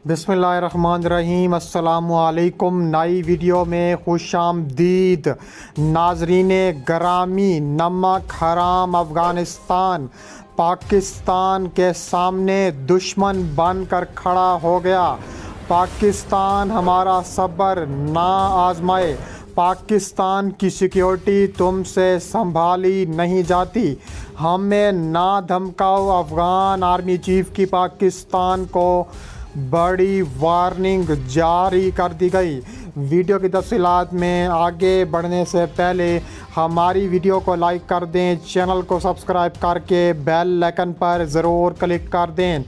बिस्मिल्लाहिर्रहमानिर्रहीम। अस्सलाम वालेकुम। नई वीडियो में खुश आमदीद। नाजरीन गरामी, नमक हराम अफ़गानिस्तान पाकिस्तान के सामने दुश्मन बनकर खड़ा हो गया। पाकिस्तान हमारा सब्र ना आजमाए। पाकिस्तान की सिक्योरिटी तुमसे संभाली नहीं जाती। हमें ना धमकाओ। अफ़गान आर्मी चीफ की पाकिस्तान को बड़ी वार्निंग जारी कर दी गई। वीडियो की तफसीलात में आगे बढ़ने से पहले हमारी वीडियो को लाइक कर दें, चैनल को सब्सक्राइब करके बेल आइकन पर ज़रूर क्लिक कर दें।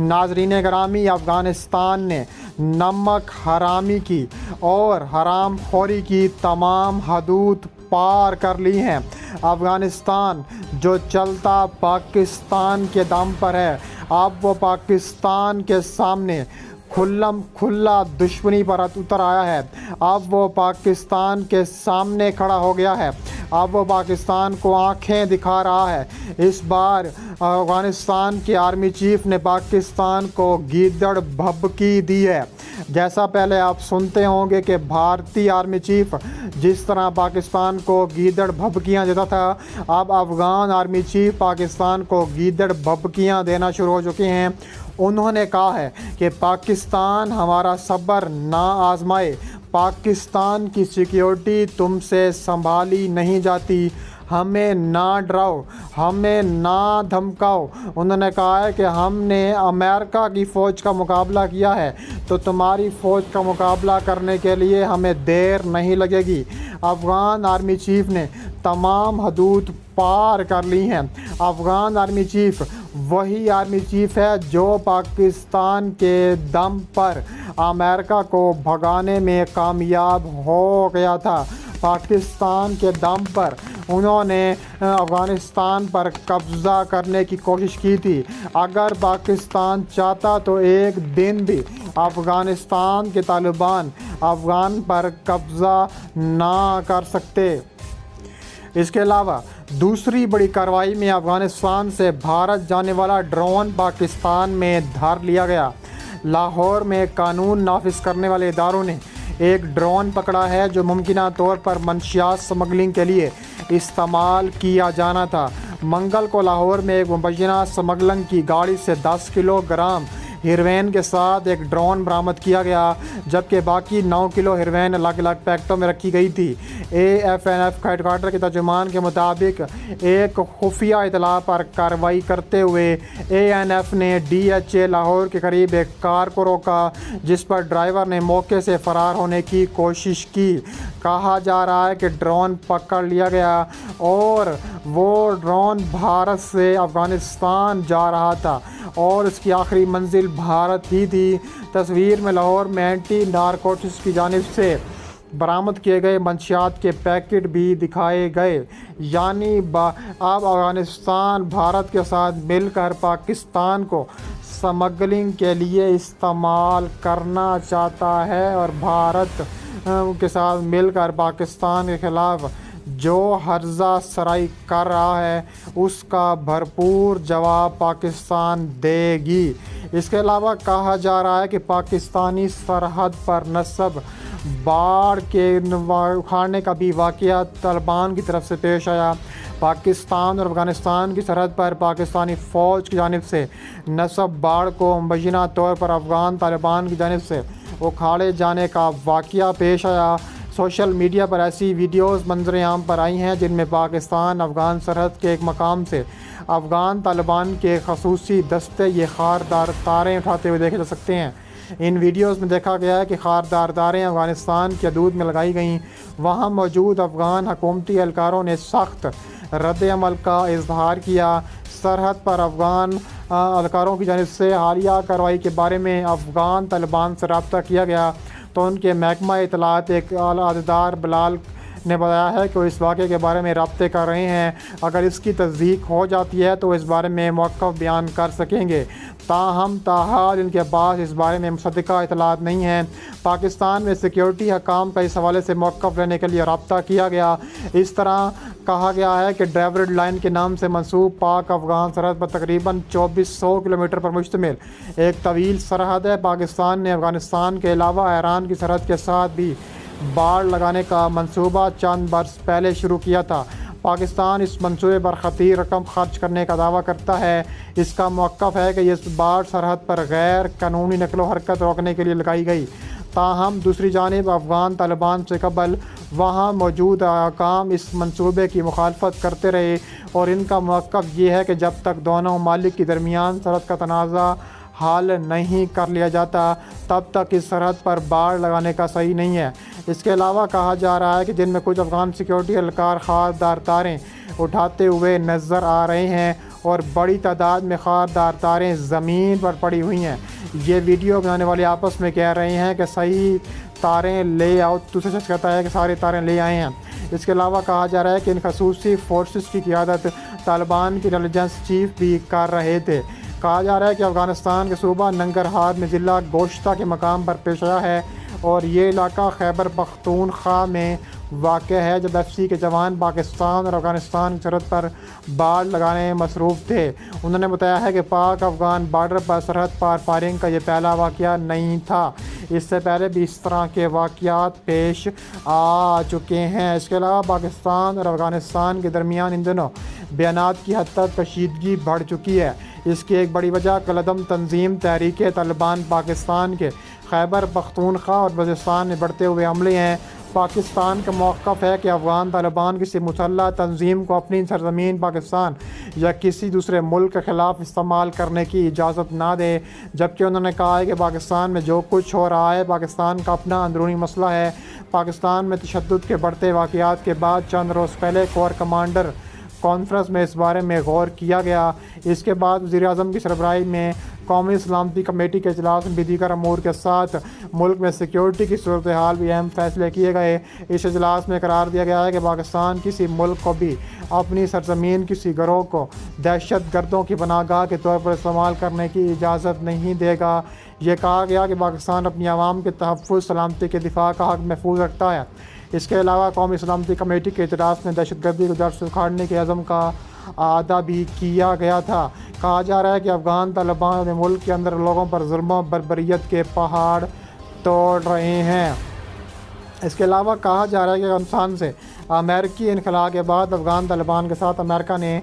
नाजरीन ग्रामी, अफ़गानिस्तान ने नमक हरामी की और हराम खोरी की तमाम हदूद पार कर ली हैं। अफ़गानिस्तान जो चलता पाकिस्तान के दम पर है, अब वो पाकिस्तान के सामने खुला दुश्मनी पर उतर आया है। अब वो पाकिस्तान के सामने खड़ा हो गया है। अब वो पाकिस्तान को आंखें दिखा रहा है। इस बार अफ़गानिस्तान के आर्मी चीफ ने पाकिस्तान को गीदड़ भभकी दी है। जैसा पहले आप सुनते होंगे कि भारतीय आर्मी चीफ जिस तरह पाकिस्तान को गीदड़ भभकियाँ देता था, अब अफ़गान आर्मी चीफ पाकिस्तान को गीदड़ भभकियाँ देना शुरू हो चुके हैं। उन्होंने कहा है कि पाकिस्तान हमारा सब्र ना आजमाए। पाकिस्तान की सिक्योरिटी तुमसे संभाली नहीं जाती। हमें ना डराओ, हमें ना धमकाओ। उन्होंने कहा है कि हमने अमेरिका की फ़ौज का मुकाबला किया है, तो तुम्हारी फ़ौज का मुकाबला करने के लिए हमें देर नहीं लगेगी। अफ़गान आर्मी चीफ ने तमाम हदूद पार कर ली हैं। अफ़गान आर्मी चीफ वही आर्मी चीफ है जो पाकिस्तान के दम पर अमेरिका को भगाने में कामयाब हो गया था। पाकिस्तान के दम पर उन्होंने अफ़गानिस्तान पर कब्ज़ा करने की कोशिश की थी। अगर पाकिस्तान चाहता तो एक दिन भी अफ़गानिस्तान के तालिबान अफ़गान पर कब्ज़ा ना कर सकते। इसके अलावा दूसरी बड़ी कार्रवाई में अफ़गानिस्तान से भारत जाने वाला ड्रोन पाकिस्तान में धर लिया गया। लाहौर में कानून नाफिज करने वाले इदारों ने एक ड्रोन पकड़ा है जो मुमकिना तौर पर मंशियात स्मगलिंग के लिए इस्तेमाल किया जाना था। मंगल को लाहौर में एक मुबैना स्मगलिंग की गाड़ी से 10 किलोग्राम हेरोइन के साथ एक ड्रोन बरामद किया गया, जबकि बाकी 9 किलो हेरोइन अलग अलग पैकेटों में रखी गई थी। AFNF हेडक्वार्टर के तर्जुमान के मुताबिक एक खुफिया इतला पर कार्रवाई करते हुए ANF ने DHA लाहौर के करीब एक कार को रोका, जिस पर ड्राइवर ने मौके से फ़रार होने की कोशिश की। कहा जा रहा है कि ड्रोन पकड़ लिया गया और वो ड्रोन भारत से अफ़गानिस्तान जा रहा था और इसकी आखिरी मंजिल भारत ही थी। तस्वीर में लाहौर में एंटी नारकोटिक्स की जानिब से बरामद किए गए मंशियात के पैकेट भी दिखाए गए। यानी अब अफ़गानिस्तान भारत के साथ मिलकर पाकिस्तान को स्मगलिंग के लिए इस्तेमाल करना चाहता है और भारत के साथ मिलकर पाकिस्तान के ख़िलाफ़ जो हर्जा सराई कर रहा है उसका भरपूर जवाब पाकिस्तान देगी। इसके अलावा कहा जा रहा है कि पाकिस्तानी सरहद पर नस्ब बाढ़ के उखाड़ने का भी वाक़या तालिबान की तरफ से पेश आया। पाकिस्तान और अफ़गानिस्तान की सरहद पर पाकिस्तानी फ़ौज की जानिब से नस्ब बाढ़ को मुबैना तौर पर अफ़गान तालिबान की जानिब से उखाड़े जाने का वाक़या पेश आया। सोशल मीडिया पर ऐसी वीडियोज़ मंजर आम पर आई हैं जिनमें पाकिस्तान अफ़गान सरहद के एक मकाम से अफ़गान तालिबान के खसूसी दस्ते ये खारदार तारें उठाते हुए देखे जा सकते हैं। इन वीडियोज़ में देखा गया है कि खारदार तारें अफ़गानिस्तान की हदूद में लगाई गईं। वहाँ मौजूद अफ़गान हुकूमती एहलकारों ने सख्त रद्द अमल का इजहार किया। सरहद पर अफ़गान एहलकारों की जानिब से हालिया कार्रवाई के बारे में अफ़गान तालिबान से रब्ता किया गया तो उनके महकमा इत्तलात एक अहदेदार बिलाल نے بتایا ہے کہ وہ اس واقعے کے بارے میں رابطے کر رہے ہیں، اگر اس کی تصدیق ہو جاتی ہے تو وہ اس بارے میں موقف بیان کر سکیں گے، تاہم تاحال ان کے پاس اس بارے میں مصدقہ اطلاعات نہیں ہیں۔ پاکستان میں سیکیورٹی حکام کا اس حوالے سے موقف لینے کے لیے رابطہ کیا گیا۔ اس طرح کہا گیا ہے کہ ڈیوڈ لائن کے نام سے منسوب پاک افغان سرحد پر تقریباً 2400 کلومیٹر پر مشتمل ایک طویل سرحد ہے۔ پاکستان نے افغانستان کے علاوہ ایران کی سرحد کے ساتھ بھی باڑ لگانے کا منصوبہ چند برس پہلے شروع کیا تھا۔ پاکستان اس منصوبے پر خطیر رقم خرچ کرنے کا دعویٰ کرتا ہے۔ اس کا موقف ہے کہ یہ باڑ سرحد پر غیر قانونی نقل و حرکت روکنے کے لیے لگائی گئی، تاہم دوسری جانب افغان طالبان سے قبل وہاں موجود حکام اس منصوبے کی مخالفت کرتے رہے، اور ان کا موقف یہ ہے کہ جب تک دونوں ممالک کے درمیان سرحد کا تنازع حل نہیں کر لیا جاتا تب تک اس سرحد پر باڑ لگانے کا صحیح نہیں ہے۔ اس کے علاوہ کہا جا رہا ہے کہ جن میں کچھ افغان سیکیورٹی اہلکار خاردار تاریں اٹھاتے ہوئے نظر آ رہے ہیں اور بڑی تعداد میں خاردار تاریں زمین پر پڑی ہوئی ہیں۔ یہ ویڈیو بنانے والے آپس میں کہہ رہے ہیں کہ صحیح تاریں لے آؤ، دوسرا شخص کہتا ہے کہ سارے تاریں لے آئے ہیں۔ اس کے علاوہ کہا جا رہا ہے کہ ان خصوصی فورسز کی قیادت طالبان کی انٹیلیجنس چیف بھی کر رہے تھے۔ کہا جا رہا ہے کہ افغانستان کے صوبہ ننگرہار میں ضلع گوشتہ کے مقام پر پیش آیا ہے اور یہ علاقہ خیبر پختونخوا میں واقع ہے، جب ایف سی کے جوان پاکستان اور افغانستان کی سرحد پر باڑ لگانے میں مصروف تھے۔ انہوں نے بتایا ہے کہ پاک افغان بارڈر پر سرحد پار فائرنگ کا یہ پہلا واقعہ نہیں تھا، اس سے پہلے بھی اس طرح کے واقعات پیش آ چکے ہیں۔ اس کے علاوہ پاکستان اور افغانستان کے درمیان ان دنوں بیانات کی حد تک کشیدگی بڑھ چکی ہے۔ اس کی ایک بڑی وجہ کالعدم تنظیم تحریک طالبان پاکستان کے خیبر پختونخوا اور بلوچستان میں بڑھتے ہوئے حملے ہیں۔ پاکستان کا موقف ہے کہ افغان طالبان کسی مسلح تنظیم کو اپنی سرزمین پاکستان یا کسی دوسرے ملک کے خلاف استعمال کرنے کی اجازت نہ دے، جبکہ انہوں نے کہا ہے کہ پاکستان میں جو کچھ ہو رہا ہے پاکستان کا اپنا اندرونی مسئلہ ہے۔ پاکستان میں تشدد کے بڑھتے واقعات کے بعد چند روز پہلے کور کمانڈر کانفرنس میں اس بارے میں غور کیا گیا۔ اس کے بعد وزیر اعظم کی سربراہی میں قومی سلامتی کمیٹی کے اجلاس میں بھی دیگر امور کے ساتھ ملک میں سیکیورٹی کی صورتحال بھی اہم فیصلے کیے گئے۔ اس اجلاس میں قرار دیا گیا ہے کہ پاکستان کسی ملک کو بھی اپنی سرزمین کسی گروہ کو دہشت گردوں کی پناہ گاہ کے طور پر استعمال کرنے کی اجازت نہیں دے گا۔ یہ کہا گیا کہ پاکستان اپنی عوام کے تحفظ، سلامتی کے دفاع کا حق محفوظ رکھتا ہے۔ اس کے علاوہ قومی سلامتی کمیٹی کے اجلاس میں دہشت گردی کو جڑ سے اکھاڑنے کے عزم کا اعادہ بھی کیا گیا تھا۔ کہا جا رہا ہے کہ افغان طالبان اپنے ملک کے اندر لوگوں پر ظلم و بربریت کے پہاڑ توڑ رہے ہیں۔ اس کے علاوہ کہا جا رہا ہے کہ افغانستان سے امریکی انخلاء کے بعد افغان طالبان کے ساتھ امریکہ نے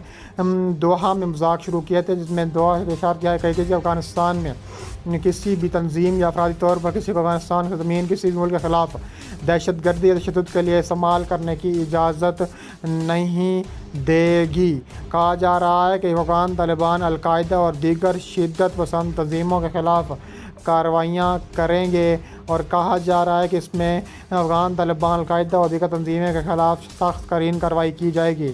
دوحہ میں مذاکرات شروع کیے تھے، جس میں دوحہ سے اشارہ کیا گیا کہ افغانستان میں کسی بھی تنظیم یا افرادی طور پر کسی کو افغانستان کی زمین کسی بھی ملک کے خلاف دہشت گردی یا تشدد کے لیے استعمال کرنے کی اجازت نہیں دے گی۔ کہا جا رہا ہے کہ افغان طالبان القاعدہ اور دیگر شدت پسند تنظیموں کے خلاف کارروائیاں کریں گے، اور کہا جا رہا ہے کہ اس میں افغان طالبان القاعدہ اور دیگر تنظیموں کے خلاف سخت ترین کارروائی کی جائے گی۔